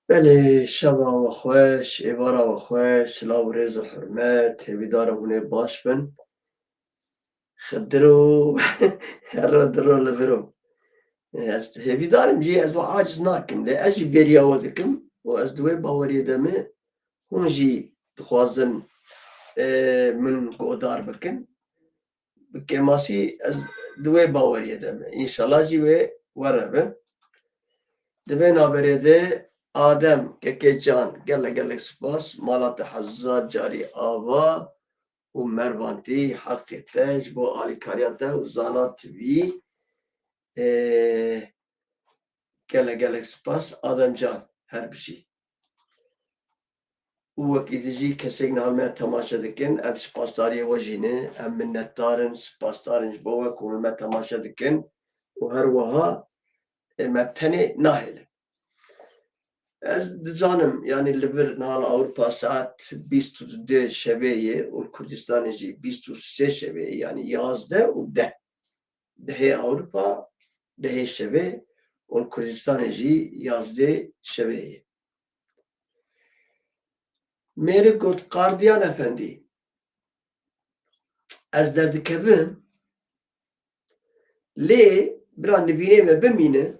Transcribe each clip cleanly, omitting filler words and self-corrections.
بله شبا و خوش ایوارا و خوش لاو ریز و حرمت هیویدار هونه باش بن خدرو هر درو لبرو از هیویدارم جی از و عاجز ناکم لی از جی بریا و دکم و از دوی باوری دمه هون جی دخوازن من گودار بکن بکماسی از دوی باوری دمه انشالله جی وی وربه دبی نابری ده آدم که جان گله سپاس مالات حزار جاری آوا و مروانتی حقیقتش با آلیکاریاته و زانات وی گله سپاس آدم جان هر بشی و وکی دیجی کسی نامه تماشا دکن ام سپاسداری وجینه ام منتدارن سپاسدارنج با وکو ما تماشا دکن و هر وها مبتنی ناهل از دزانم یعنی لبر نهال اروپا ساعت 22 شبیه و کردستان جی 23 شبیه یعنی 11 و 10 اروپا 10 شبیه و کردستان جی 11 شبیه میره گفت قاردیان افندی از دردکبم لی بران نبینه ما بمینه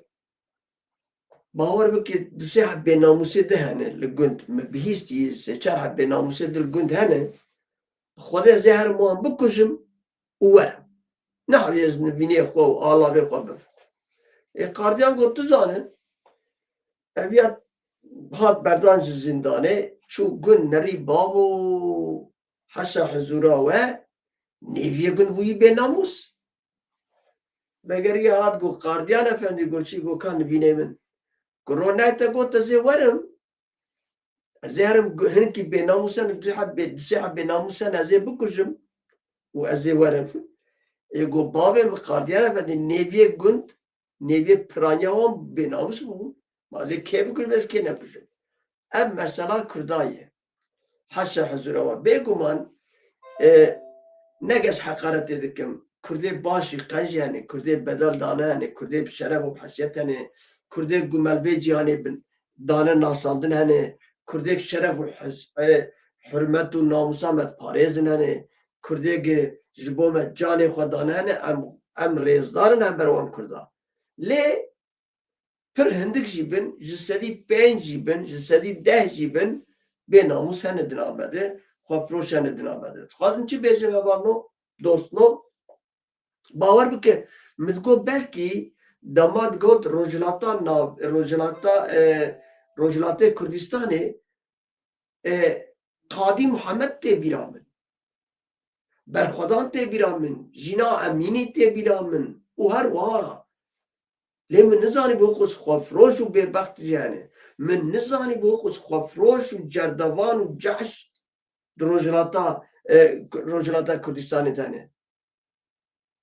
باور بکه دو سه حبه ناموسه ده هنه لگند مبهیستی سه چار حبه ناموسه ده لگند هنه خدا زهر موان بکشم و ورم نحوی از نبینه خو و آلا به خو بفر قاردیان گفت تو زانه اویات هات بردانج زندانه چو گن نری بابو حشا حضورا و نیویه گن بویی به ناموس مگر یه هات گو قاردیان افندی گو چی گو کان نبینه من گرو نایتا گو تزه ورم زهرم هنکی به ناموسن دو سه به ناموسن ازه بکشم و ازه ورم گو بابم قاردیان افندی نیویه گند نیویه پرانیا هم به ناموس بون مازه که بکشم از که نکشم ام مثلا کردایه حشا حضور و بگومان نگس حقارت دکم کرده باشی قنجی هنه کرده بدل دانه هنه کرده شرف و حسیت هنه کرده گمل بیجی هنه دانه ناساندن هنه کرده شرف و حرمت و ناموسامت پاریزن هنه کرده جبومت جان خودانه هنه ام ریزدارن هم بروان کرده لی پر هندک جیبن جسدی 5 جیبن جسدی 10 جیبن به ناموس هنه دن آمده خواه پروش هنه دن آمده خواستم چی بیجم اوانو دوستنو باور بکه مدگو بلکی داماد گوت روجلاتا کردستانه قادی محمد تی بیرامن برخودان تی بیرامن جینا امینی تی بیرامن او هر وها لی من نزانی بو خوز خوافروش و بیبخت جهنه من نزانی بو خوز خوافروش و جردوان و جحش در روجلاتا کردستانه تانه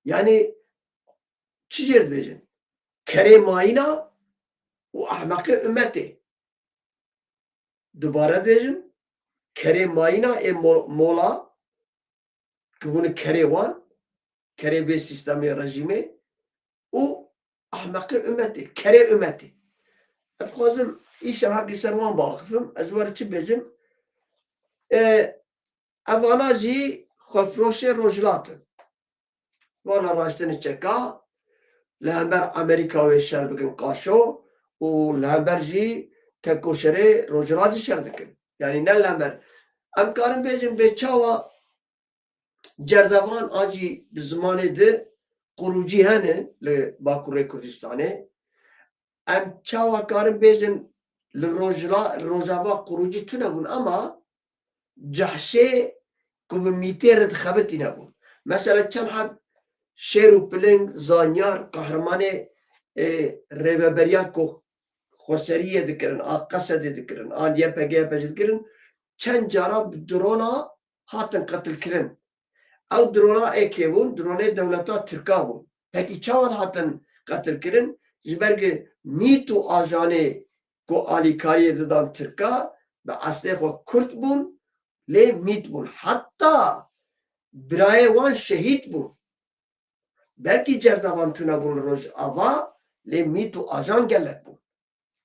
یعنی چی جرد بیجن کره ماینا و احمق امتی دوباره بیجن کره ماینا ای مولا که بونه کره وان کره به سیستم رژیمه و احمق امتی کره امتی اتخوازم ایش حقی سروان باقفم از وارد چی بیجم اوانا جی خفروش روجلاتن وانا راشتن چکا لهمبر امریکا و شر بگن قاشو و لهمبر جی تکوشره روجلات شر دکن یعنی نه لهمبر ام کارم بیجم به چاوا جردوان آجی بزمانه ده قروجی هنه لباکوره کردستانه ام چاوا کارم بیجم لروجاوا قروجی تو نبون اما جحشه که به میتر خبتی نبون مثلا چند حب شیر و پلنگ زانیار قهرمان ریببریات کو خسریه دکرن قصد دکرن آن یه پگه دکرن چند جارا درونا هاتن قتل کرن او درونا ایکی بون درونه دولتا ترکا بون پکی چاوان هاتن قتل کرن جبرگ میتو آجانه کو آلیکاری دادن ترکا به اصلی خو کرد بون لی میت بون حتی برای وان شهید بون بلکی جردوان تو نبون روز آوا لی میتو آجان گلت بون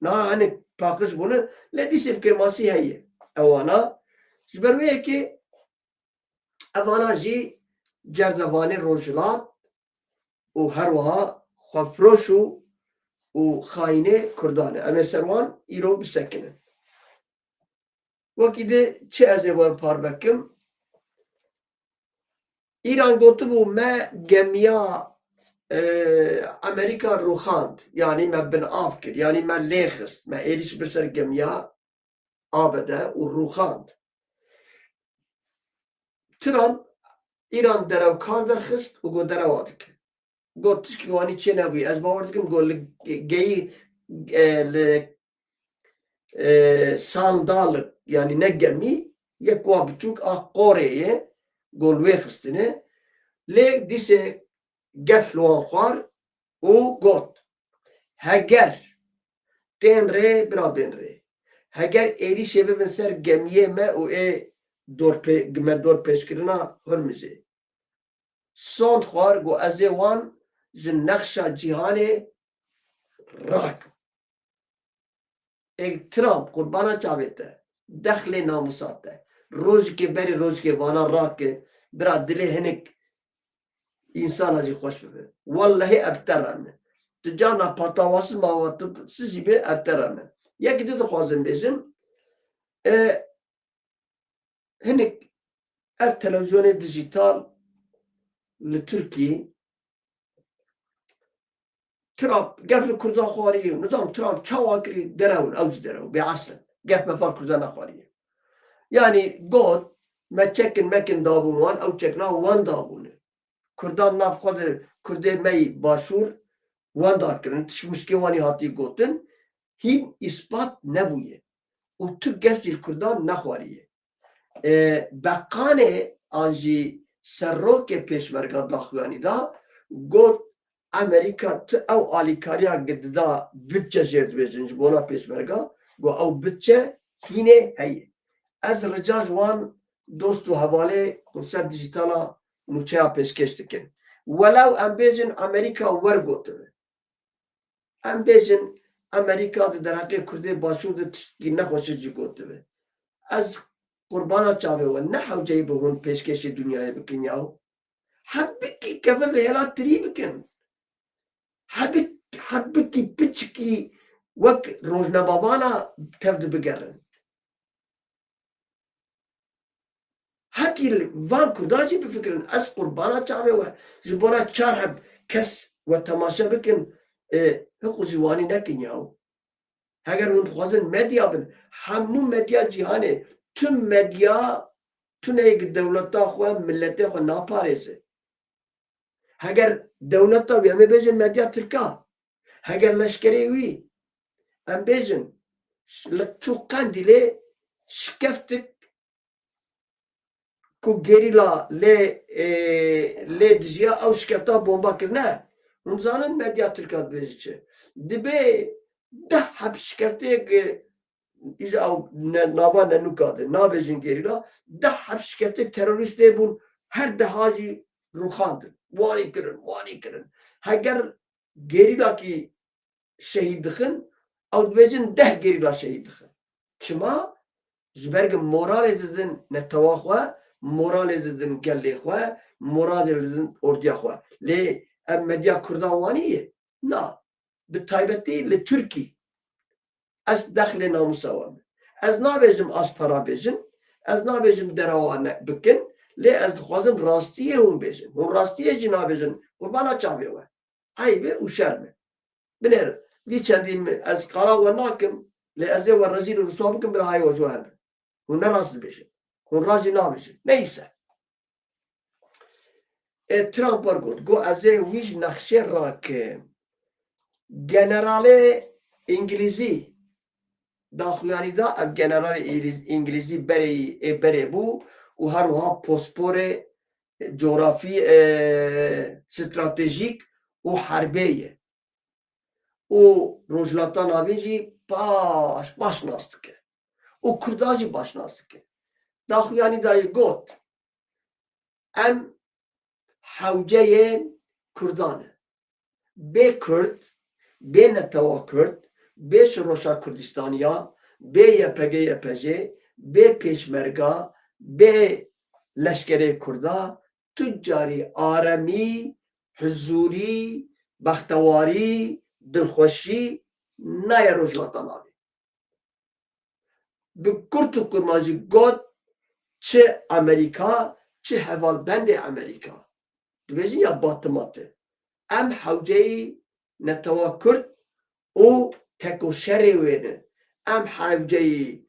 نه هنه پاکش بونه لی دیپلماسی هیه اوانا جبرویه که اوانا جی جردوانه روجلات و هر وها خفروشو و خاینه کردانه اما سروان ایرو بسکنه وکی ده چه از وار پار بکم ایران گوتو بو ما گمیا امریکا روخاند یعنی ما بن آف کرد یعنی ما لیخست ما ایریش بسر گمیا آبده و روخاند ترامپ ایران درو کار درخست و گو درو آدک گو تشکی وانی چه نبوی از باور دکم گو گی ساندال yani ne gemi yek wa biçuk a Kore'ye gol vexistine le dise gefluan xwar û got heger tên rê bira bên rê heger êrişê bibin ser gemiyê me û ê me dorpêşkirina Hurmizê sond xwar got ez ê wan ji nexşa cîhanê rakim Trump qurbana çavê te dexlê namusa te rojikê berê rojikê vana rake bira dilê hinek insana jî xweş bibe wallahî ev terra me tu cana patawasî mava tu sizî bê ev terra me yekî de dixwazim bêjim hinek ev televizyonê dijîtal li Tirkiyê Trump gef li Kurdan xwariye nizam Trump çawa kirî derewin ew jî derew bêesil gef me fal Kurdan naxwariye yani got me çekin mekin dabûn wan ew çekina wan dabûne Kurdan nav xwe Kurdê me yî başûr wan dakirin tişt mişkê wanî hatî gotin hîn îspat nebûye û tu gef jî li Kurdan naxwariye beqanê an jî serrokê pêşmerga daxuyanî da got Amerika tu ew alîkariya dida bütçe jêr dibêjin ji bona pêşmerga got ew bütçe hînê heye ez rica ji wan dost û hevalê ser dijîtala nûçeya pêşkêş dikin welew em bêjin Amerîka wergotibe em bêjin Amerîka di derheqê Kurdê başûr de tiştî nexweşî jî gotibe ez qurbana çavê we ne hewceyî bi hûn pêşkêşê dunyayê bikin yaw hebikî kevin li hêla tirî bikin hebikî piçikî wek rojnamebana tev dibigerin hekî van Kurdan jî bifikirin ez qurbana çavê we ji bona çar heb kes we temaşe bikin hiqû jî wanî nekin yaw heger hûn dixwazin medya bin hemû medya cîhanê tüm medya tuneyek dewleta xwe milletê xwe naparêze heger dewleta wî em ê bêjin medya Tirka heger leşkerê wî em bêjin li tu Qendîlê şikeftik ku gerîla lê dijiya ew şikefta bomba kirine hûn zanin medya Tirka dibêje çi dibe deh heb şikefteyek îja ew nava nenûka de nabêjin gerîla deh heb şikefteyek terorîstê bûn her deha jî rûxandin wanî kirin heger gerîlakî şehîd dixin ew dibêjin deh gerîla şehîd dixin çima ji ber ku moralê didin netewî xwe moralê didin gelê xwe moralê didin orduya xwe lê ev medya Kurdan wanî ye na bi taybetî li Tirkî ez dexlê namusa wan ez nabêjim aspara bêjin ez nabêjim derewa bikin lê ez dixwazim rastiyê hûn bêjin hûn rastiyê jî nabêjin qurbana çavê we eybê û şerme binêrin vî çendîn min ez qala we nakim lê ez ê we rezîl û rûswa bikim bila hayê we ji we hebe hûn ne rast dibêjin hûn rast jî nabêjin neyse Trump wergot got ez ê wî ji nexşê rakim generalê îngilîzî daxuyanî da ev generalê îngilîzî berê bû û her wiha posporê coğrafî stratejîk û herbê ye û rojhilata navê jî baş nas dike û Kurda jî baş nas dike daxuyanî dayê got em hewceyên Kurdan e bê Kurd bê netewa Kurd بê Şiroşa Kurdistaniya, bê YPG YPJ, bê Pêşmerga, bê Leşkerê Kurda, tu carî aramî, huzûrî, bextewarî, dilxweşî naye rojhilata navê. Bi Kurd û Kurmacî got çi Amerîka, çi hevalbendê Amerîka dibêjin ya batimate. Em hewceyî netewa Kurd û tekoşerê wê ne. Em hewceyî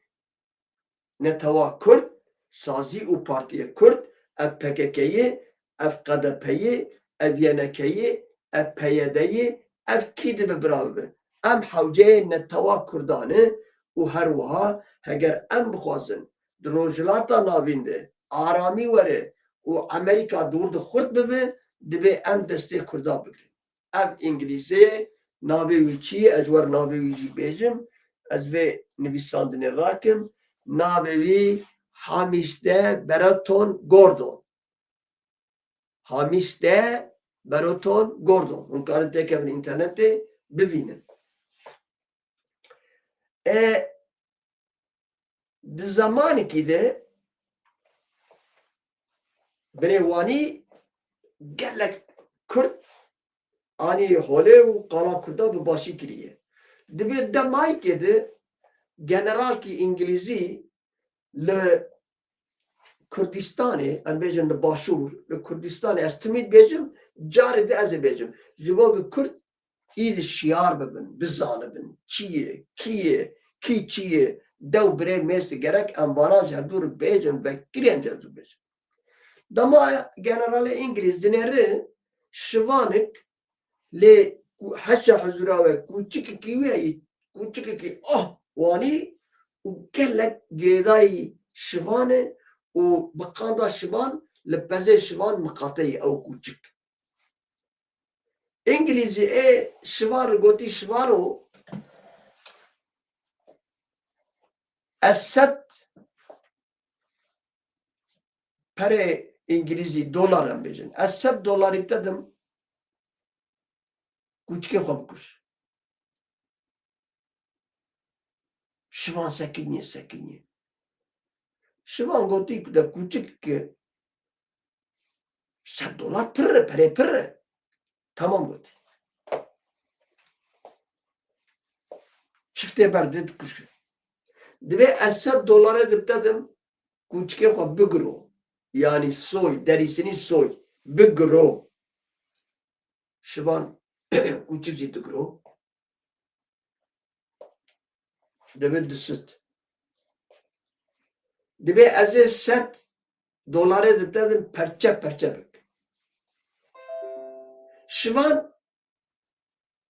netewa Kurd, sazî û Partiya Kurd, ev PKK'yê, ev QDP'yê, ev YNK'yê, ev PYD'yê, ev kî dibe birav be. Em hewceyê netewa Kurdan e û her wiha heger em bixwazin di rojhilata navîn de aramî were û Amerîka dûr di xurt bibe, dibe em destê Kurda bigirin. Ev İngilîzê navê wî çi ye? Ez wer navê wî jî bêjim. Ez vê nivîsandinê rakim. Navê wî Hamiste Baraton Gordon. Hamiste Baraton Gordon. Hûn karin têkevin internetê bibînin. Di zamanekî de binê wanî gelek Kurd anî holê û qala Kurda bi başî kiriye. Dibe demayekê de generalkî İngilîzî li Kurdistanê, em bêjin li Başûr, li Kurdistanê ez timî bêjim, carê de ez ê bêjim. Ji bo ku Kurd îdî şiyar bibin, bizanibin çi ye, kî ye, kî çi ye, dew birê mêstî gerek em vana ji hevdûr bêjin ve kirên cezû bêjin. Dema generalê İngilîz dinêre şivanek lê heşa huzûra we kûçikekî wê heye, kûçikekî wanî û gelek girêdayî şivan e û bi qanda şivan li pezê şivan miqateyî ew kûçik. İngilîzî şivan gotî şivan û ez sed perê İngilîzî dolar em bêjin. Ez sed dolarî dedim kûçikê xwe bikûş. Şivan sekiniye sekiniye. Şivan gotî de kûçik ki $100 pir e, perê pir e. Tamam gotî. Çiftê berdê dikuşe. Dibe ez $100 dedim kûçikê xwe bigiro. Yani soy, derisini soy. Bigiro. Şivan kûçik jî digiro. Dibe disît. Dibe ez ê $100 dedim perçe perçe bik. Şivan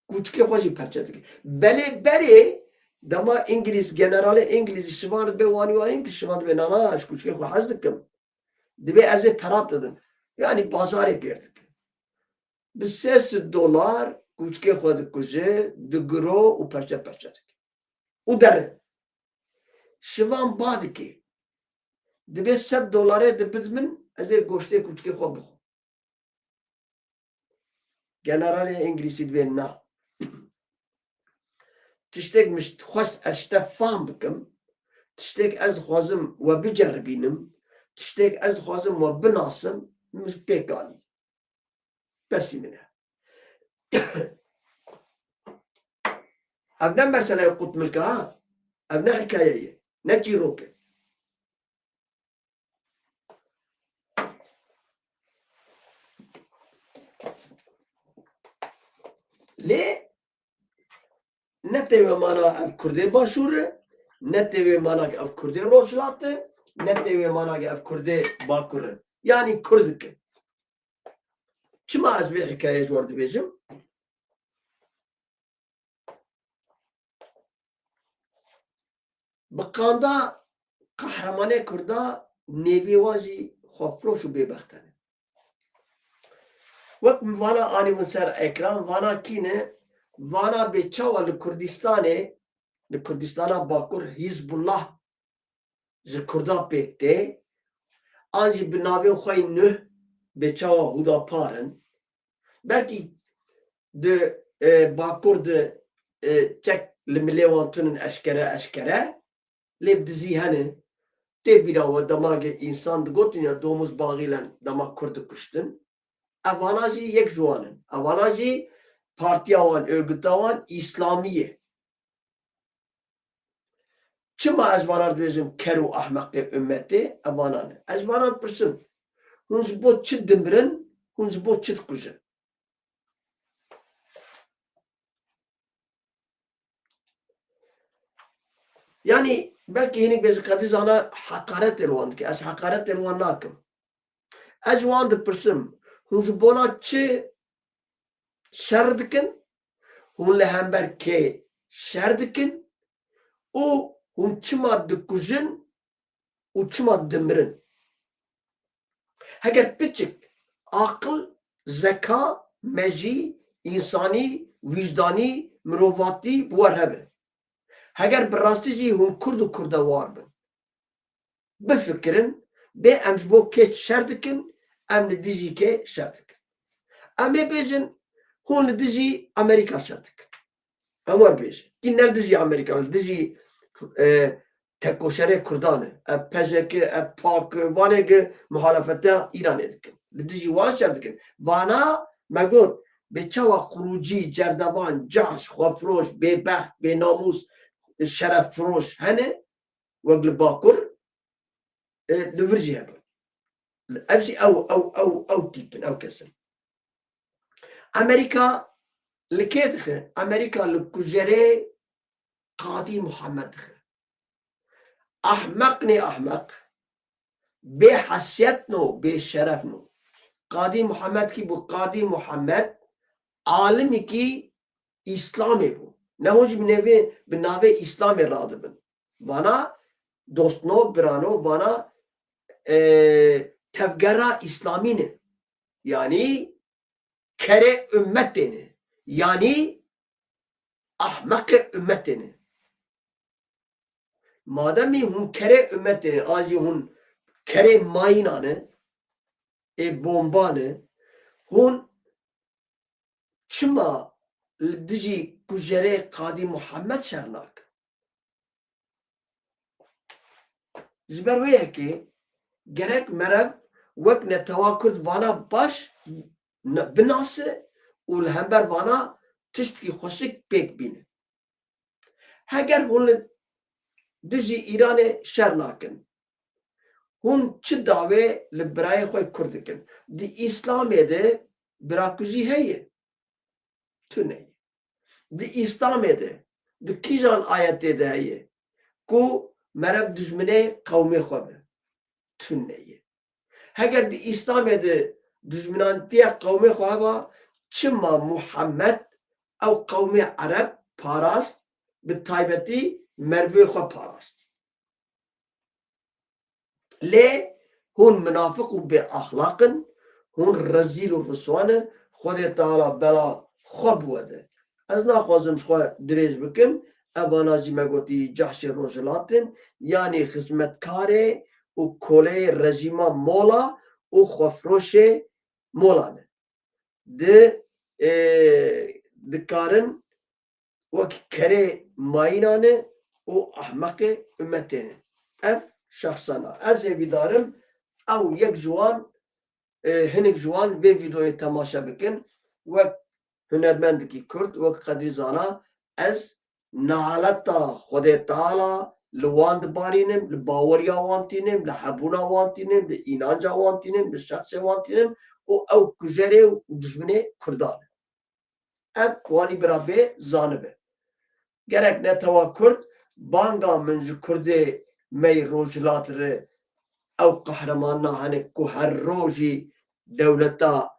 kûçikê xwe jî perçe dike. Belê berê dema İngilîz, generalê İngilîzî şivan dibe wanî wanî ki şivan dibe nana ez kûçikê xwe hez dikim. Dibe ez ê perab dedim. Yani bazarê pêr dikim. Bi $300 kûçikê xwe dikuje, digiro û perçe perçe dike. û derin. Şivan ba dike. Dibe $100 dibid min ez ê goştê kûçikê xwe bixwim. Generalê İngilîzî dibe na. Tiştek xwest ez te fam bikim, tiştek ez dixwazim we biceribînim, tiştek ez dixwazim we binasim, pêk anî. Besî min e. Ev ne meseleyê qutmilke ha? Ev ne hikaye ye, ne çîrok e. Lê ne têvê mana ev Kurdê Başûr e, ne têvê mana ev Kurdê Rojhilat e, ne têvê mana ev Kurdê Bakur e. Yani Kurdik e. Çima ez vê hikayeyê ji we dibêjim? Bi qanda qehremanê Kurda nêvê wan jî xwefiroş û bêbext e. Wek vana anî min ser ekran, vana kî ne? Vana bêçawa li Kurdistanê, li Kurdistana Bakur Hizbullah ji Kurda pêk tê, an jî bi navên xwe nûh bêçawa Hûdapar in. Belkî di Bakur di çek الملي وانتون اشكره لب دزي هنه تبيرا ودماغ انسان دقوتن يا دوموز باغيلن دماغ كرد كشتن اواناجي يك جوانن اواناجي partya wan örgütü wan İslamiye. Çima ez vanar diyeceğim keru ahmakı ümmeti evanane. Ez vanar pırsın. Hunz bo çit dimbirin, hunz bo çit kuzun. Yani belki yeni bir kadiz ana hakaret elvan ki ez hakaret elvan nakim. Ez van de pırsın. Hunz bona çi şer dikin, hun lehember ke şer dikin, o hun çima dikuzun, o çima dimbirin. Heger piçik akıl, zeka, meci, insani, vicdani, mirovati var hebe. Heger birastici hun kurdu kurda var bin. Bifikirin, be emj bo keç şerdikin, em li dizi ke şerdik. Em ê bêjin hûn li dijî Amerîka şerdik. Em war bêjin. Kî ne dijî Amerîka, li dijî tekoşerê Kurdan e. Ev PJK, ev PAK, vanê muhalefeta İranê dikin. Li dijî wan şerdikin. Vana me got bê çawa qurûcî, cerdevan, caş, xwefiroş, bêbext, bênamus, şereffiroş hene wek li Bakur li vir jî hebe. Ev jî ew tîpin, ew kesin. Amerika li kê dixe? Amerika li kujerê Qadî Muhammed dixe. Ahmek ne ahmek, bê hesyet no, bê şeref no. Qadî Muhammed ki bu Qadî Muhammed alimî ki İslamê bû. Ne hûn jî bi navê İslamê radibin. Bana dostno, birano, bana tevgera İslamî ne. Yani kere ümmet ne. Yani ahmek ümmet ne. Madem hun kere ümmet ne, azî hun kere mayîna ne, bomba ne, hun çima li dijî kujerê Qadî Muhammed şernak. Ji ber wê yekê gerek merev wek netewa Kurd vana baş binase û li hember vana tiştekî xweşik pêk bîne. Heger hûn li dijî İranê şer nakin, hûn çi davê li birayê xwe Kurd dikin? Di İslamê de birakuzî heye. Tune. Di İslamê de di kîjan ayetê de heye ku merev dijminê qewmê xwe be. Tune. Heger di İslamê de dijminantiya qewmê xwe heba çima Muhammed ew qewmê Ereb parast bi taybetî mervê xwe parast. Lê hûn münafık û bêaxlaqin, hûn rezîl û riswan in, Xwedê Teala bela xwe biwede. Ez naxwazim ji xwe dirêj bikim, evana jî me gotî cehşê rojhilatin, yanî xizmetkarê û koleyê rejîma mola û xwefiroşê mola ne. Dikarin wek kerê mayîna ne û ahmeqê ümmetê ne. Ev şahsana. Ez ê bîdarim ew yek ji wan hinek ji wan vê vîdeoyê temaşa bikin wek hunermendekî Kurd wek qedî zana ez nahaleta Xwedê Teala li wan dibarînim, li baweriya wan tînim, li hebûna wan tînim, li înanca wan tînim, li şexsê wan tînim û ew kujerê û dijminê Kurdan e. Ev wanî bira bê zanibe. Gerek netewa Kurd banga min ji Kurdê mey rojhilat re ew qehremanina hene ku her rojî dewleta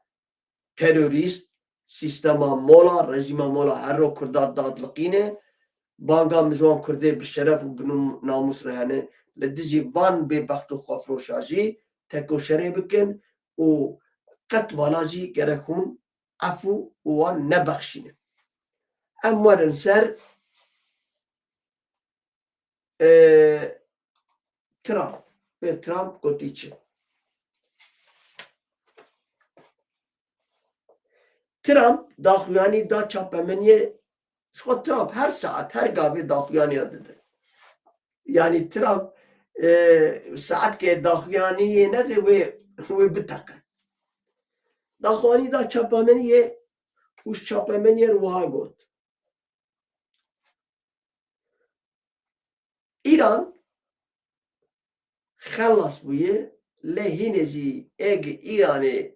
terorîst sîstema mola, rejîma mola her roj Kurda dadliqîne, banga min ji wan Kurdê bi şeref û bi namus re hene li dijî van bêbext û xwefiroşa jî tekoşerê bikin û qet wana jî gerek hûn efû û wan nebexşînin. Em werin ser Trump. Ve Trump gotî çi? Trump daxuyanî da çapemeniyê خود ترامپ هر ساعت هر گاوی داخویانی داده yani Trump saat ke daxuyaniye ne de ve bitaqe daxwani da çapameniye uş çapameniye ruha got İran xelas bûye lehîne jî eg İranê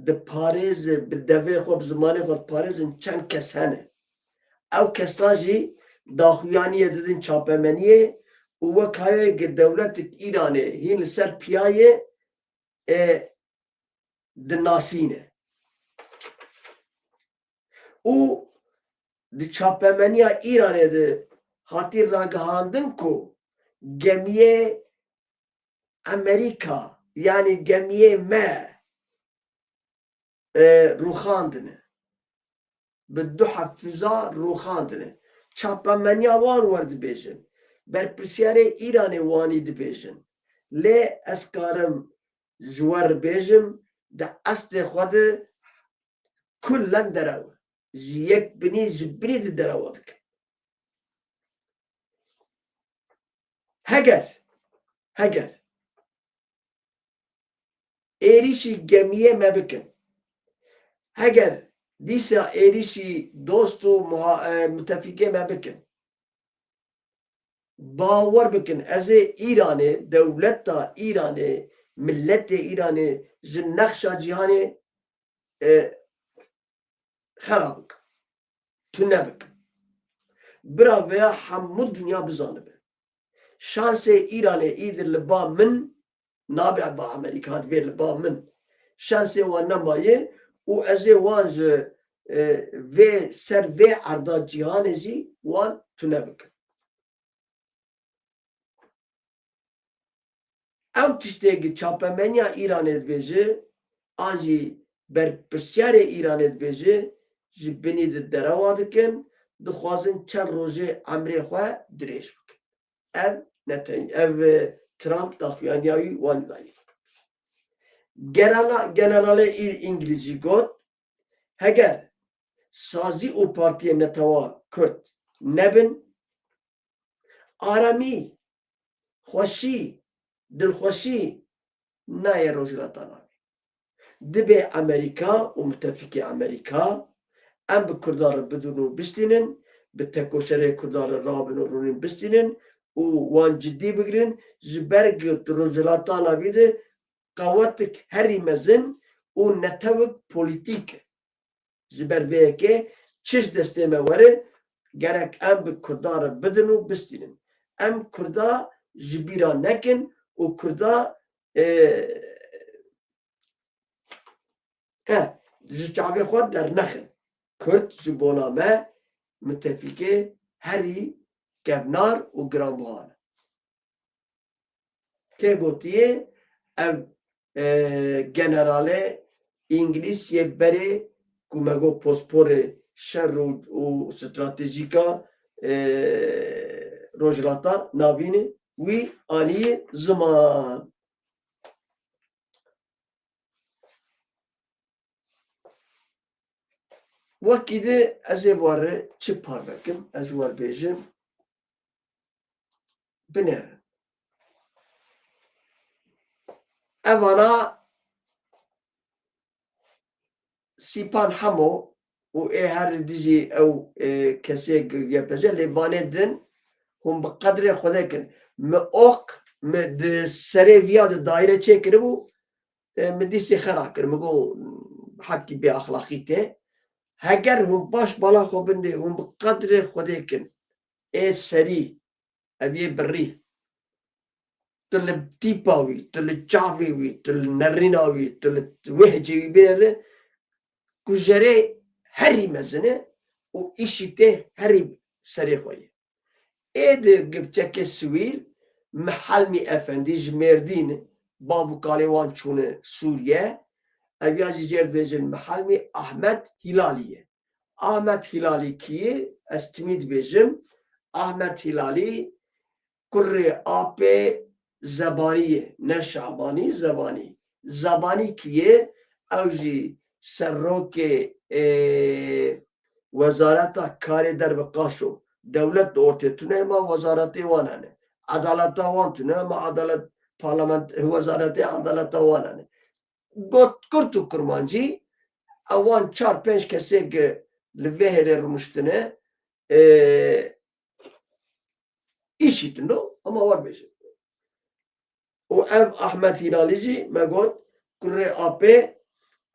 di parêz bi devê xwe bi zimanê xwe parêzin çend kes hene ew kesan jî daxuyaniye didin çapemeniyê û wek hayeke dewletek İranê hîn li ser piyayê dinasîne û di çapemeniya İranê de hatî ragihandin ku gemiyê Amerika yani gemiyê me rûxandine bi du hefza rûxandine çapemeniya wan werdibêjin berpirsyarê İranê wanî dibêjin lê ez karim ji we re bêjim di estê xwe de kullen derew ji yek binî ji binî di derewa dike heger êrişî gemiyê me bikin heger dîsa êrişî dost û müttefikê me bikin bawer bikin ez ê İranê dewleta İranê milletê İranê ji nexşa cîhanê xerab bikin tune bikin bira veya hemû dünya bizanibe şansê İranê îdir li ba min nabe ba Amerîka divê li ba min şansê wan nemaye û ez ê wan ji vê ser vê erda cîhanê jî wan tune bikin ew tiştekî çapemeniya İranê dibêje an jî berpirsyarê İranê dibêje ji binî di derewa dikin dixwazin çend rojê emrê xwe dirêj bikin ev Trump daxuyaniya wî wan dayê generalê İngilîzî got heger sazî û partiyên Netewa Kurd nebin aramî xweşî dilxweşî naye rojhilata navê dibe Amerîka û müttefikê Amerîka em bi Kurdan re bidin û bistînin bi tekoşerê Kurdan re rabin û rûnên bistînin û wan ciddî bigirin ji ber rojhilata navê de qewetek herî mezin û netewek polîtîk e ji ber vê yekê çiş destê me were gerek em bi Kurdan re bidin û bistînin em Kurda ji bîra nekin û Kurda ji çavê xwe dernexin Kurd ji bona me müttefikê herî kevnar û giranbihan e tê gotiye ev generalê İngilîz yê berê ku me got posporê şer û stratejîka rojhilata navînê wî aniyê ziman wekî de ez ê ware çi parvekim ez werbêjim binêrin evana sîpan hemo û ê her dijî ew kesê yepeze lêvanê din hûn bi qedrê xwe dikin mi ok mi di serê viya di daîre çêkiribû min dîsê xera kir min got hepkî bêaxlaqî tê heger hûn baş bala xwe bindê hûn bi qedrê xwe dikin ê serî ev yê birî tu li tîpa wî tu li çavê wî tu li nerîna wî tu li wê hecê wî binêre ku jerê herî mezin e û îşî tê herî serê xwe ye ê di gipçekê siwîr Mihelmî Efendî ji Mêrdînê bav û kalê wan çûne Sûriye ev ya jî jêr dibêjin Mihelmî Ahmed Hîlalî ye Ahmed Hîlalî kî ye ez timî dibêjim Ahmed Hîlalî kurê apê Zebanî ye ne Şabanî Zebanî Zebanî kî ye ew jî serokê Wezareta karê derbikaş o devlet de ortaya tune ama wezaretê wan hene. Adaleta wan tune ama adalet parlament wezaretê adaleta wan hene. Got Kurt û Kurmancî ewan çar pênc kesek li vê herê rûniştine îşîtin no ama war bêjin. û ev Ahmed Hilali jî me got kurê apê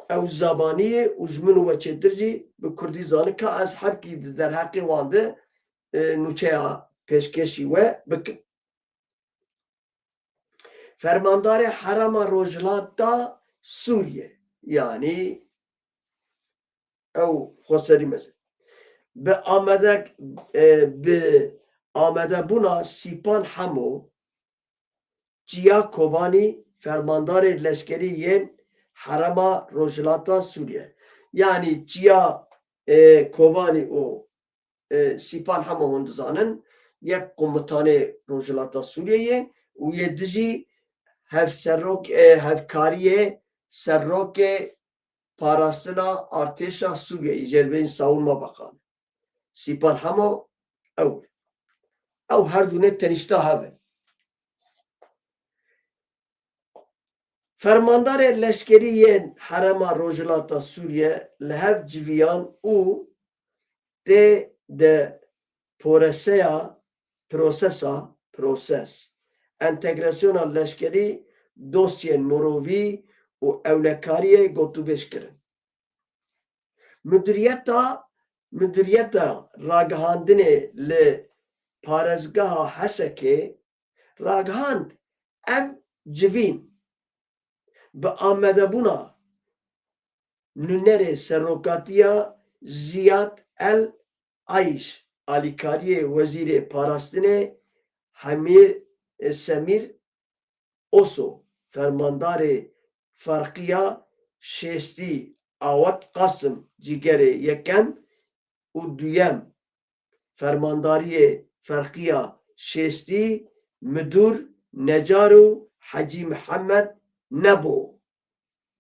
ew zabaniyê û ji min û we çêtir jî bi Kurdî zanin ka ez herkî di derheqê wan de nûçeya pêşkêşî we bikim. Fermandarê Herêma Rojhilata Sûriye yani ew xweserî mezin bi amedebûna Sîpan Hemo Çiya Kobanî fermandarê leşkerî yên Herêma Rojhilata Sûriye yani Çiya Kobanî û Sîpan Hemo hûn dizanin yek komutanê Rojhilata Sûriyeyê û yê dijî hevkariyê serrokê parastina artêşa Sûriyeyê Celbeyên Savunma Bakanı. Sîpan Hemo ew her dûnê tenîşta hebe. Fermandarê leşkerî yên Herêma Rojhilata Sûriye li hev civiyan û tê de proses entegrasyona leşkerî dosyên mirovî û ewlekariyê gotûbêj kirin. Müdîriyeta ragihandinê li parêzgeha Hesekê ragihand ev civîn bi amedebûna nûnerê serokatiya Ziyad el Ayş alîkariyê wezîrê parastinê Semîr Oso fermandarê Ferqiya Şêstî Awad Qasım Cîgerê yekem û duyem fermandariyê Ferqiya Şêstî Müdür Necar û Hacî Mihemed nebû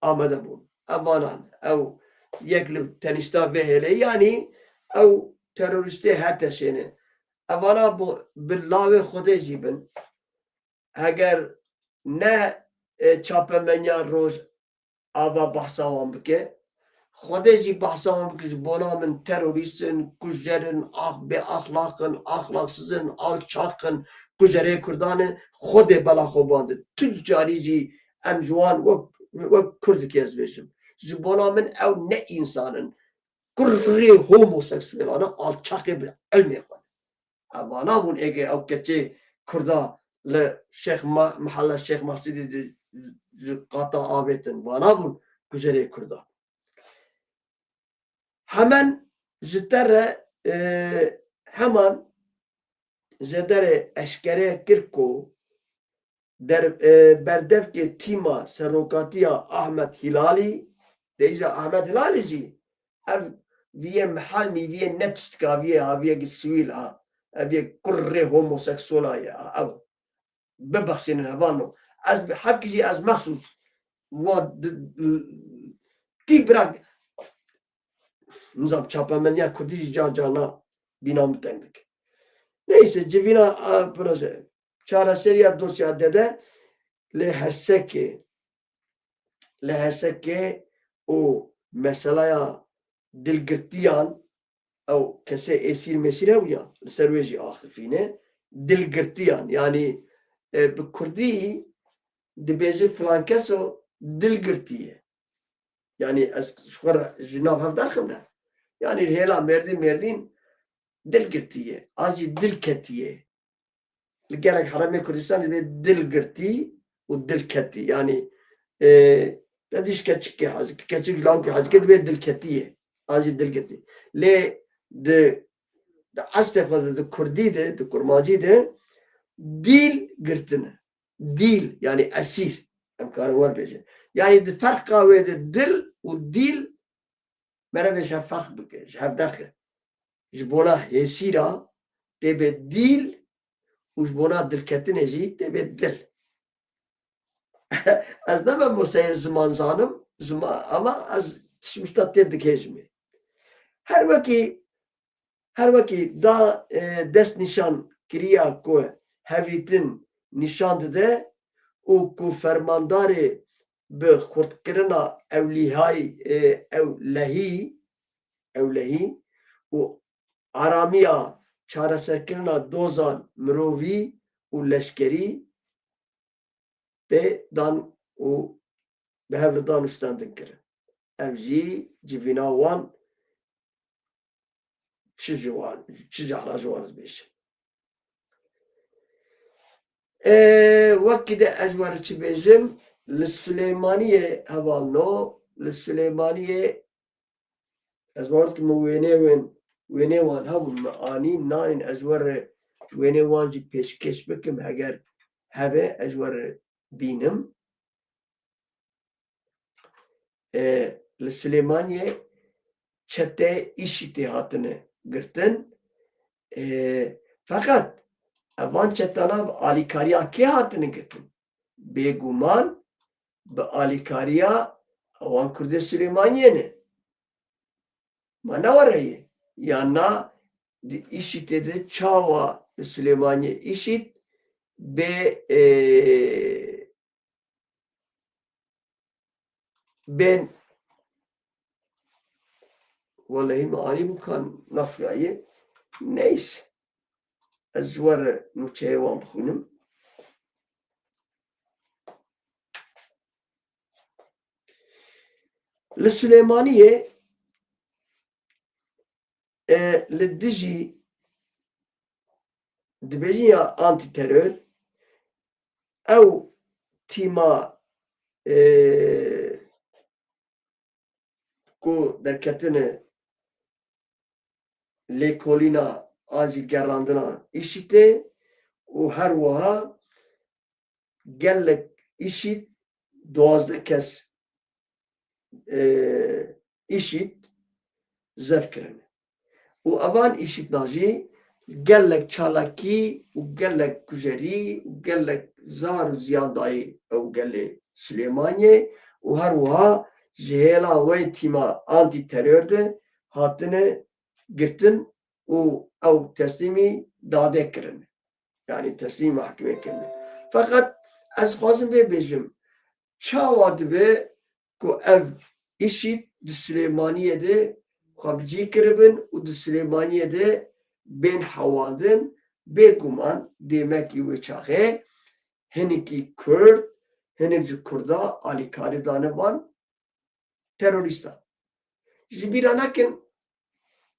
amedebûn. Evanan ew yek li tenîşta vê hêlê yanî ew terorîstê hete şêne. Evana bi lavê Xwedê jî bin eger ne çapemeniya roj ava behsa wan bike Xwedê jî behsa wan bike ji bona min terorîstin, kujerin, bêaxlaqin, axlaqsizin, alçaqin, kujerê Kurdan in Xwedê bela xwe bandin. Tu carî jî em ji wan wek Kurdikê ez bêjim. Ji bona min ew ne însanin. Kurrê homoseksûelan alçaqê bi ilmê xwe. Evana bûn êgê ew keçê Kurda li Mihalla Şêx Masûdê ji qata avêtin vana bûn kujerê Kurda. Hemen ji te re heman ji derê eşkereye kir ku berdevkê tîma serokatiya Ahmed Hilalî deyîja Ahmed Hilalî jî ev viyê mihal mîviyê ne tiştka viyê haviyekî sivîl a ev yê kurrê homoseksuala ye ew bibexşînin hevan ez hekî jî ez mexsûs tî birak nizam çapemeniya Kurdî jî can cana bîna min teng dike. Neyse civîna proje çareseriya dosya dede li Hesekê û meselaya dilgirtiyan ew kesê esîr mesîr hewiya li ser wê jî axifîne dilgirtiyan yani bi Kurdî dibêje filan kes o dilgirtiye yani ez ji xwe ji nav hev derxim de yani hêla mêrdîn dilgirtiye an jî dilketiye li gelek Herêmê Kurdistanê dibê dilgirtî û dilketî yani nedîş keçikê hezkê keçik ji lawkê hezkê dibê dilketiye an jî dilketî lê di estê xwe di Kurdî de di Kurmancî de dîl girtine dîl yani esîr em karin werbêjin yani di ferqa wê de dil û dîl merevê ji hev ferq bike ji hev derxe ji bona hêsîra dêbe dîl û ji bona dilketinê jî dêbe dil. Ez ne me moseyê ziman zanim ama ez tişmişta tê dikêjimê. Her wekî her vakit da dest nişan kiriya ku hevitin nişan de o ku fermandarı bi xurtkirina evlehi û aramiya çareserkirina dozan mirovî û leşkerî pê dan û bi hev li dan û standin kirin. Ev jî civîna wan çi cihra ji wan dibêjin. Wekî de ez were çi bêjim li Süleymaniyê hevalno li Süleymaniyê ez bawer dikim wênê wan hebûn me anî nanên ez were wênê wan jî pêşkêş bikim heger hebe ez were bînim. Li Süleymaniyê çetê îşî tê hatine girtin. Feqet evan çetana bi alîkariya kê hatine girtin? Bêguman bi alîkariya ewan Kurdê Süleymaniyê ne. Ma ne were heye? Ya na di îşî tê de çawa li Süleymaniyê îşît bê bên Vallahi me anî bûkan nafirayê. Neyse. Ez ji were nûçeyê wan bixwînim. Li Süleymaniyê li dijî dibêjin ya antîterör ew tîma ku derketine lêkolîna an jî gerandina îşî tê û her wiha gelek îşît 12 kes îşît zev kirine. û evan îşîtna jî gelek çalakî û gelek kujerî û gelek zar û ziyan dayê ew gelê Süleymaniyê û her wiha ji hêla wê tîma antîterör de hatine girtin û ew teslîmî dadê kirin. Yani teslîm mahkemê kirin. Feqet ez dixwazim vê bêjim çawa dibe ku ev îşît di Süleymaniyê de xwebicî kiribin û di Süleymaniyê de bên hewandin bêguman dêmekî wê çaxê hinekî Kurd hinek ji Kurda alîkarî dane wan terorîstan. Ji bîra nekin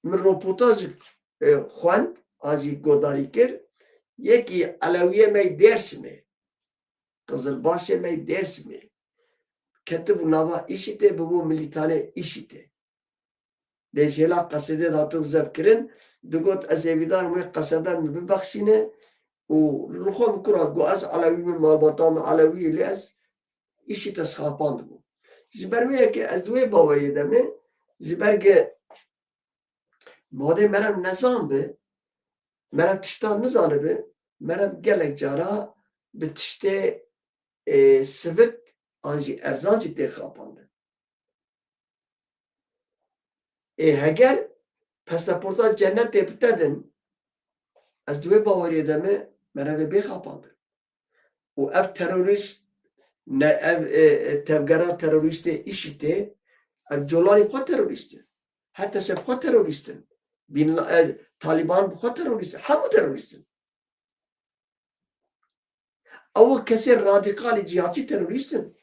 min reportajek xwend an jî guhdarî kir yekî Elewiyê me Dêrsimê Qizilbaşê me Dêrsimê ketibû nava îşîtê bibû milîtanê îşîtê. Lê ji hêla qesedê de hatibû zevkirin digot ez ê vîdarim wê qeseda min bibexşîne û li xwe min kura got ez Elewî min malbata min Elewî lê ez îşî te sxapandibû. Ji ber wê yekê ez di wê baweriyê de me ji ber ge madê me re nezanbe me re tiştan nizanibe me re gelek cara bi tiştê sivik an jî erzan jî tê xapandin. Heger pasaporta cennetê bitedin ez di wê baweriyê de me re vê bê xapandin. û ev terorîst ev tevgera terorîstê îşîtê ev colanê xwe terorîst in. Heta şev xwe terorîst in. Taliban bi xwe terorîst in. Hemû terorîst in. Ew kesê radîkalî cihadî terorîst in.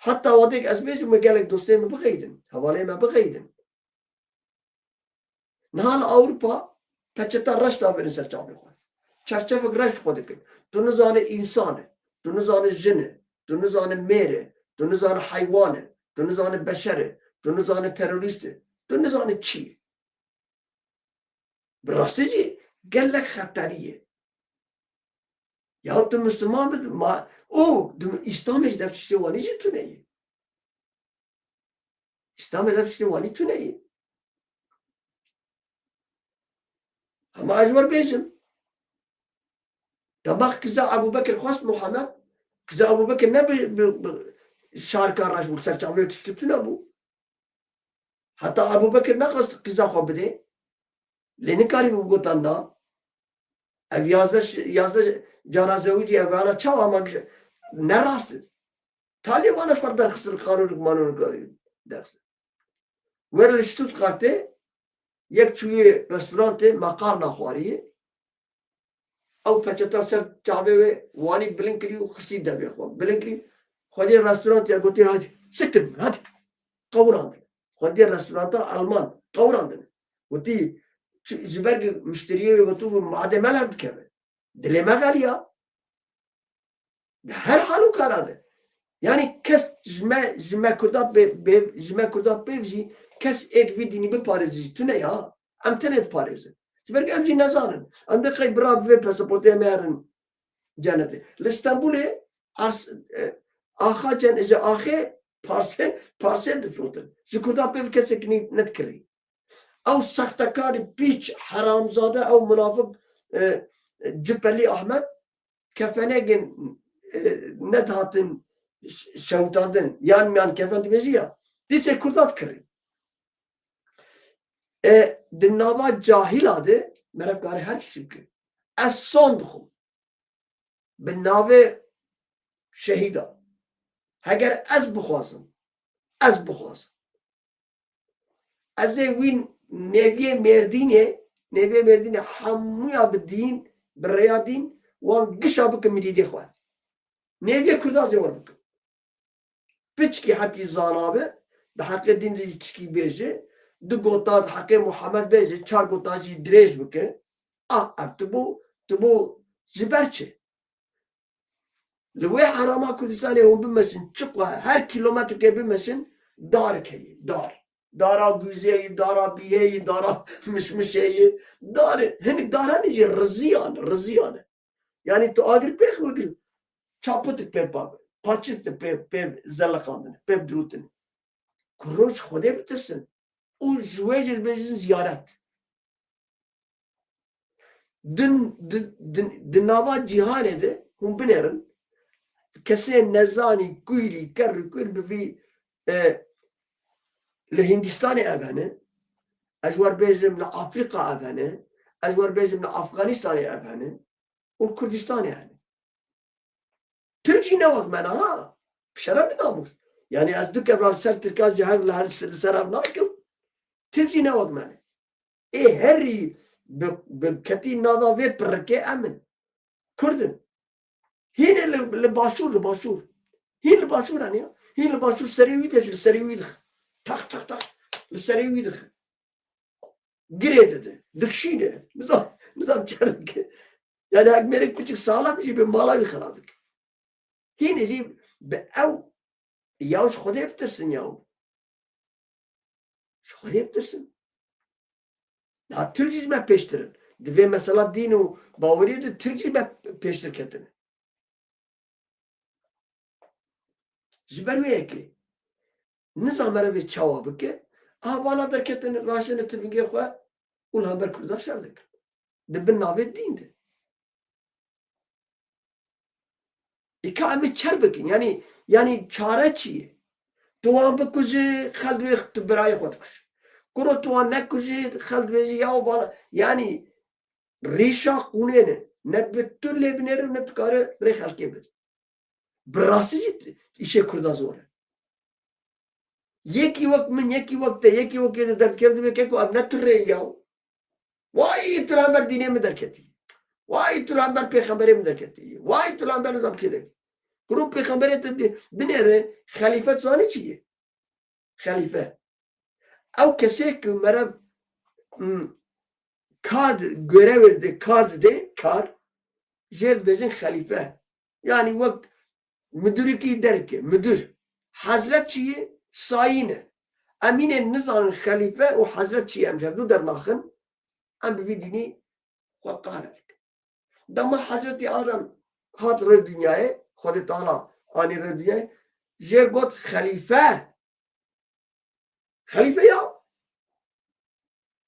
Heta wadek ez bêjim me gelek dostê me bixeydin. Hevalê me bixeydin. Niha li Ewropa peçeta reş dabêjin ser çavê xwe. Çerçevek reş xwe dikin. Tu nizanî însan e. Tu nizanî jin e. Tu nizanî mêr e. Tu nizanî heywan e. Tu nizanî beşer e. Tu nizanî terorîst e. Tu nizanî çi ye. Bi rastî jî gelek xeterî ye. Ya tu Müslüman bidî İslamê ji dev tiştê wanî jî tune ye. İslamê dev tiştê wanî tune ye. Ama ez werbêjim demek kiza Ebûbekir xwest Muhemed kiza Ebûbekir ne bi şarka reş bû ser çavê tiştî tune bû. Heta Ebûbekir nexwest kiza xwe bide. لين كاري بقولنا يازش جانا زوجي أنا شو ما نراس تالي وانا فرد خسر القانون درس وير شتوتغارت يك شوية رستورانت مقار نخواريه او پچتا سر چاوه واني بلنكري وخسي دبي خو بلنكري خدي رستورانت يا قلت هادي سكتم هادي قوران خدي رستورانت ألمان قوران وتي زبرق مشتريه يقولوا معده ما لعبت كمان دلي ما غالية هر حالو كار هذا يعني كس جمع كرداب بيفجي كس ايك فيديني بباريزي تونه يا ام تنت باريزي زبرق امجي نزانن ام بخي براب في باسبورتي ميرن جانتي لاسطنبول آخا جن اجا آخه پارسه دفلوتن جي كرداب بيف كسك نتكري او سختكار بيش حرامزاده او منافق جبلي احمد كفناجن ندهاتن شوتادن yan kefend bejiya lise kurdat kiri dinava cahil adı merak gari her şey ki es son dukum bin nave şehida eğer ez bukhwazım ez win neviye merdine hamuya bidin birriyadin wan gişa bikim midide xwa neviye kurdaz var bikim piçki haki zanabe de hakkı dinde çiki beje du gotat hakkı Muhammed beje çar gotaji direj bike artı bu ziberçe lwe harama Kürdistan'e o bilmesin çıkwa her kilometre bilmesin dar keyi dara güzeyi dara biyeyi dara mişmişeyi dar hani dara nice rızıyan yani tu agir pek mi çapıtık pek bab paçıttı pek zalakandın pek drutun kuruş khode bitirsin o jwejir bejin ziyaret din nava cihanede hum binerin kese nezani kuyri kerri bir لهندستان أبانه أجوار بيجم لأفريقيا أبانه أجوار بيجم لأفغانستان أبانه والكردستان يعني ترجي نوع منا ها بشرب ناموس يعني أصدق أبرار سر تركاز جهاز لهر سراب ناكم ترجي نوع منا إيه هري بكتي نادا في بركة أمن كردن هنا لباشور هنا لباشور يعني هنا لباشور سريوي دخ tak لسريوي دخ قريت ده دكشينه نظام çardık yani ekmeği küçük sağlam bir şey bir mala bir khaladık hine jib ev yaş khoda yaptırsın ya şu khoda yaptırsın ya Türkçe peştirin ve mesela dinu bavariye Türkçe peştir ketini ziberwe ki نظام روی چاوا بکه آوانا در کتن راشن تفنگی خواه اون هم بر کرده شر دکر دبن ناوی دین ده اکامی چر بکن یعنی چاره چیه توان بکوزی خلد ویخت برای خود کش کرو توان نکوزی خلد ویزی یا بالا یعنی ریشا قونه نه ند به تو لبنه رو ند کاره ری خلقی بید براسی جید ایشه کرده زوره یکی وقت در کردم که کو اب نتره یاو وای تو لامبر دینه می درکتی وای تو لامبر پیغمبری می درکتی وای تو لامبر نظام کده گروه پیغمبری بنره خلیفت زانی چیه خلیفه او کسی که مرا کارد görev verdi kar جلد بزن خلیفه yani وقت müdürü ki der ki müdür hazret çiye sayine emine nizam halife o hazret çiye emcevdu der nakın em bir dini vakkanedik dama hazreti Adam hat re dünyaya Khode Taala ani re dünyaya jer got halife ya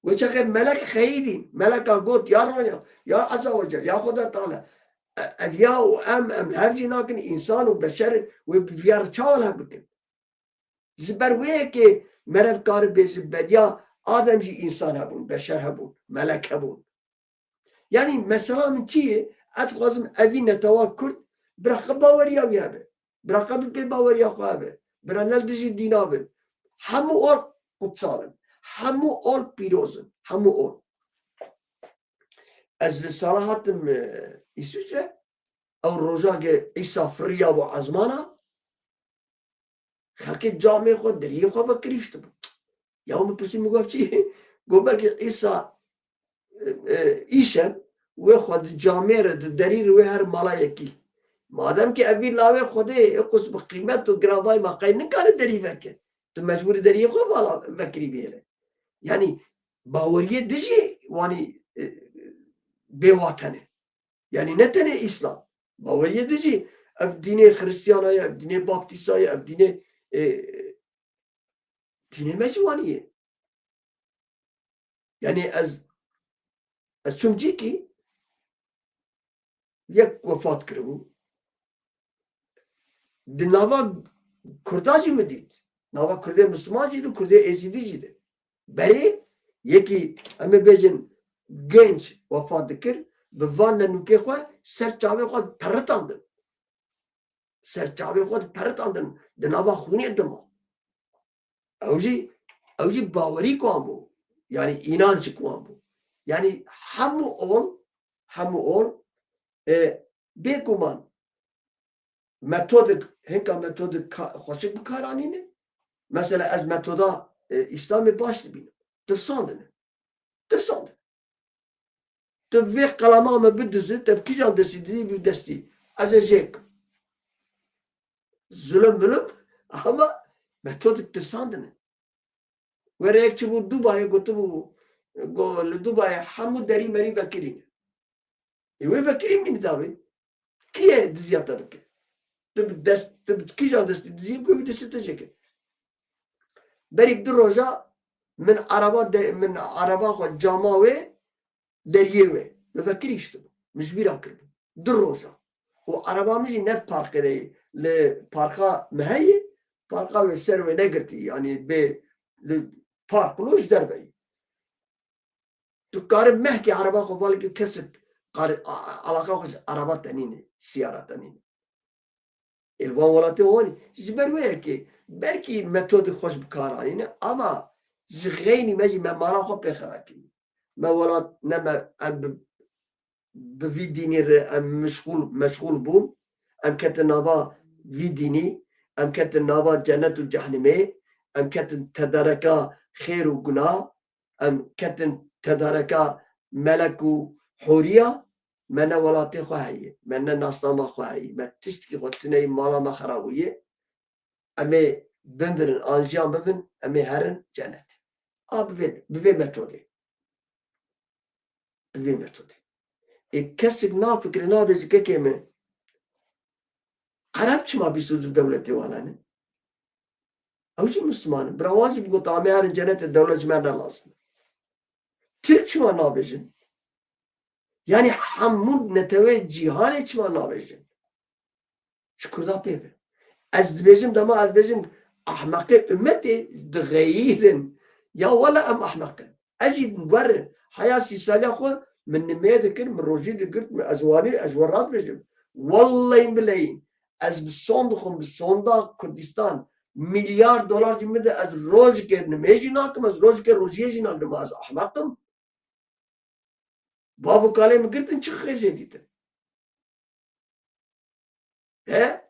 ve çake melek khayidin melek got ya azza ve celle ya Khode Taala evliya o em her cinakin insan o beşer ve bir çağla bikin ziberweye ki merev karı bezi bedya آدم جی انسان هبون بشر هبون ملک هبون يعني مثلا من چیه اتخوازم اوی نتوا کرد برقب باوریا بیابه برقب بی باوریا خوابه برانل دجی دینا بن همو اور قدسالن همو اور پیروزن همو اور از صراحتم İsviçre او روزاق عیسا فریا و عزمانا خلق جامعه خود دریه خواه بکریشت بود یوم پسی مگوف چی گو بلکه عیسا ایشم و خود جامعه را دری روی هر ملایکی مادم که اوی لاوه خوده اقص بقیمت و گراوای مقای نکاره دری وکر تو مجبور دری خواه بالا وکری بیره یعنی باوریه دجی وانی بیواتنه یعنی نتنه اسلام باوریه دجی اف دین خریستیانای اف دین باپتیسای اف دین مجوانیه یعنی از چمجی کی یک وفات کرده دی ناوا کرداجی مدید ناوا کرده مسلمان جیدو کرده ازیدی جیده بری یکی همه بیجن گنج وفات دکر به وان نوکه خواه سر چاوه خواه پرتاندن سر چاوه خواه پرتاندن دی ناوا خونی دما اوجی باوری کوان بو yani inanç kuan bu yani hamu on bekuman metodik henka metodik hoşik bu karanine mesela az metoda İslam'ı başlı bin tırsandın tu ve kalama mı büdüzü tepki can desi bir desti az ecek zulüm ama metodik tırsandın ve rekçi bu Dubai'ye götü bu Dubai hamu deri meri bekirin ve bekirin mi tabi kiye diziyata beke tabi kijan desti diziyim koyu desti teceke berip dur roja min araba xo cama ve deriye ve bekiri işte mecbira kırdı dur roja o arabamızı ne park edeyi le parka mehayi parka ve serve ne girti yani be park loş derbeyi تو کار مه که عربا خو بالا که کسب علاقه خوش عربا تنینه سیاره تنینه الوان ولاتی وانی جبروه که بلکی متد خوش بکارانینه اما جغینی مجی من مالا خو بخرا کنی ما ولات نما به وی دینی مشغول بون ام کت نابا وی دینی ام کت نابا جنت و جهنمه ام کت تدارکا خیر و گناه ام کت تداركا ملك حورية من ولاتي خواهية من ناصنامة خواهية ما تشتكي خدتني مالا ما خراوية أمي بنبرن آنجيان ببن أمي هرن جنت بفي متودي كسك نا فكر نا بيجي كيمه عرب چما بيسود دولتي وانا اوجي مسلمان براواجي بقول طعمي هرن جنت الدولة جمعنا لازم Türk çima nabejin. Yani hamud neteve cihan çima nabejin. Şukurda peybe. Ez bejim dama ez bejim ahmakı ümmeti dğeyidin. Ya valla am ahmakın. Ecid var hayasi salahu min nimeye dikir min roji dikir min azwani azwaraz bejim. Vallahi billahi ez bisonda Kurdistan milyar dolar cimde ez roj ke nimeye jinakim ez roj ke rojiye jinakim az ahmakım. Babu kalemi girdin çık gecediydi. He?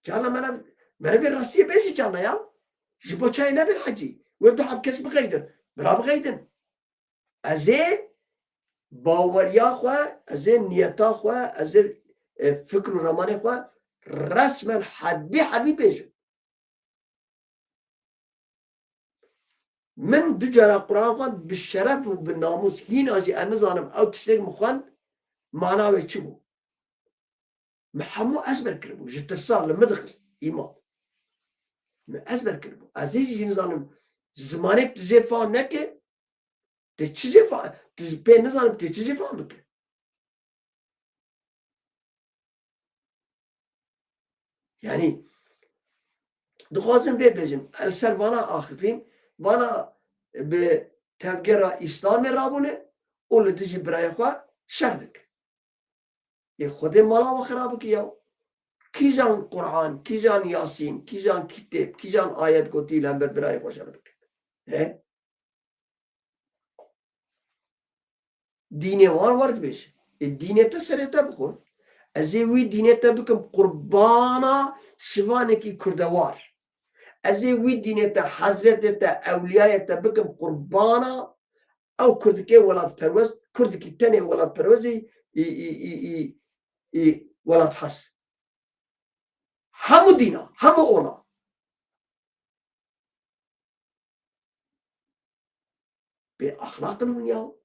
Cana bana bir rastiye beji cana ya. Jibo çayına bir hacı. Ve duhab kes bıgaydın. Bira bıgaydın. Azê baweriya xwe, azê niyeta xwe, azê fikr û ramanê xwe resmen hebî bêjin. من دو جرا قرآن خوان بالشرف و بالناموس هین آجی انزانم او تشتیگ مخوان معناوی چی بو محمو ازبر کربو جترسال لمدخست ایمان ازبر کربو ازیجی نزانم زمانک تجی فان نکه ته چیزی فان تجی پی نزانم ته چیزی فان بکه yani دخوازم ببیجم السر وانا آخفیم وانا به تفکر اسلام رابونه اول تجی برای خواه شردک یه خود مالا و خراب کیا کی جان قرآن کی جان یاسین کی جان کتاب کی جان آیت گوتی لنبر برای خواه شردک دینه وان وارد بشه دینه تا سرتا بخور از وی دینه تا بکم قربانا شوانه کی کردوار از وی دینه تا حضرت تا اولیای تا بکم قربانا او کردکی ولاد پروز کردکی تنه ولاد پروزی ولاد حس همو دینا همو اونا به اخلاق دنیا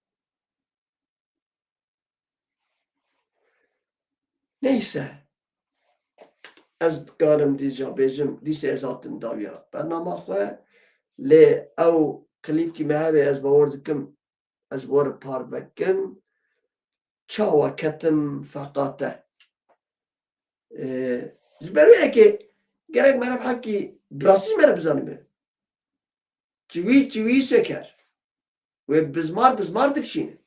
neyse از کارم دیجا بیجم دیسه ازاتم داویا برنامه خواه لی او کلیب کی مهبه از باوردکم از بار پار بکم چاوا کتم فقاته جبرویه که گرک مرم حقی براسی مرم بزنیم چوی سکر و بزمار دکشینه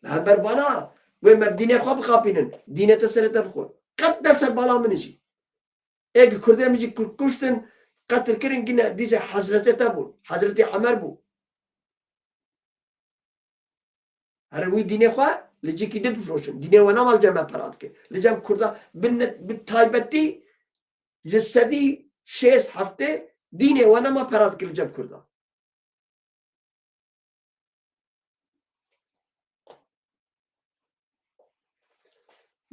لهم بربانا و مبدینه خواب بخوابینن دینه تسرته بخور قط در سر بالا منجی اگه کرده میجی کشتن قتل کرن گینه دیزه حضرت تا بود حضرت عمر بود هر وی دینه خواه لجی کی دل بفروشن دینه و نمال جمع پرات که لجم کرده بتایبتی جسدی 6 هفته دینه و نما پرات که لجم کرده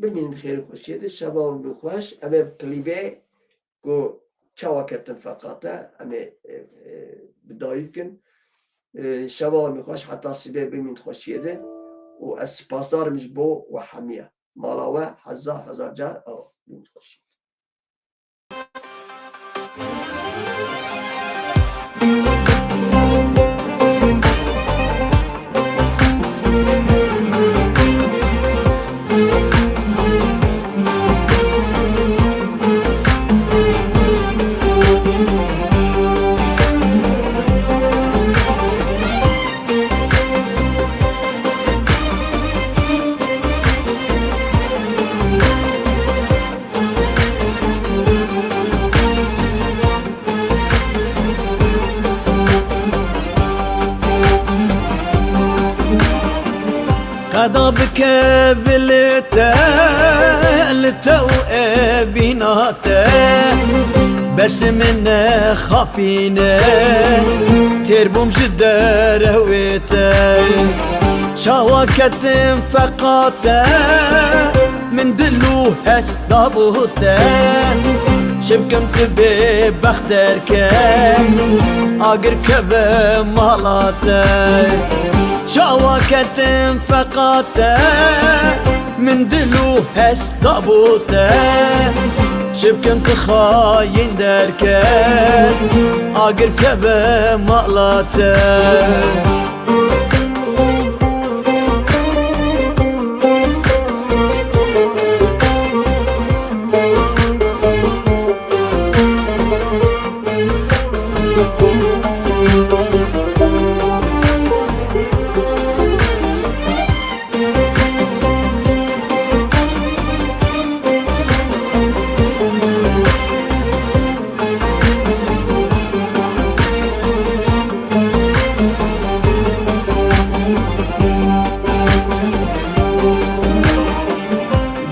ببینید خیلی خوشیده شبا بخوش اما کلیبه که چوا کتن فقاته اما بدایی کن شبا بخوش حتی سبه ببینید خوشیده و از سپاسدار مجبو و حمیه مالاوه هزار جار او ببینید خوشیده قضا بكبلته لتو بيناته بس من خابينه تربم جدار هويته شواكت فقاته من دلو هس ضابوته شبكمت ببختر كان اقر كبه مالاته شواكت فقاته من دلو هس ضابوته شبكمت خاين دركان اقر كبه مالاته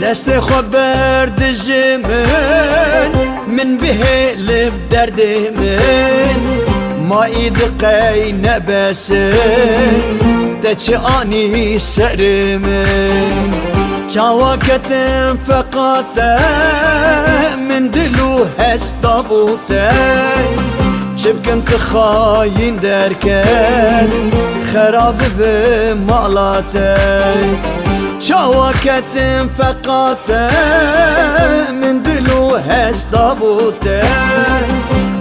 دست خبر دجمن من به لب درد من ما اید قین بسن تچ آنی سر من چاوکت فقط من دلو هست ضابوته شبكمت خاين دركن خراب بمالاته شواكت فقط من دلو هس ضابوته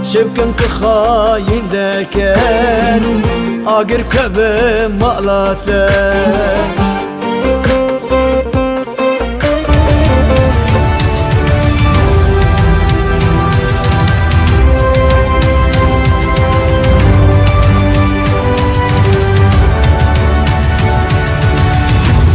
شبكمت خاين دركن اقر كبه مالاته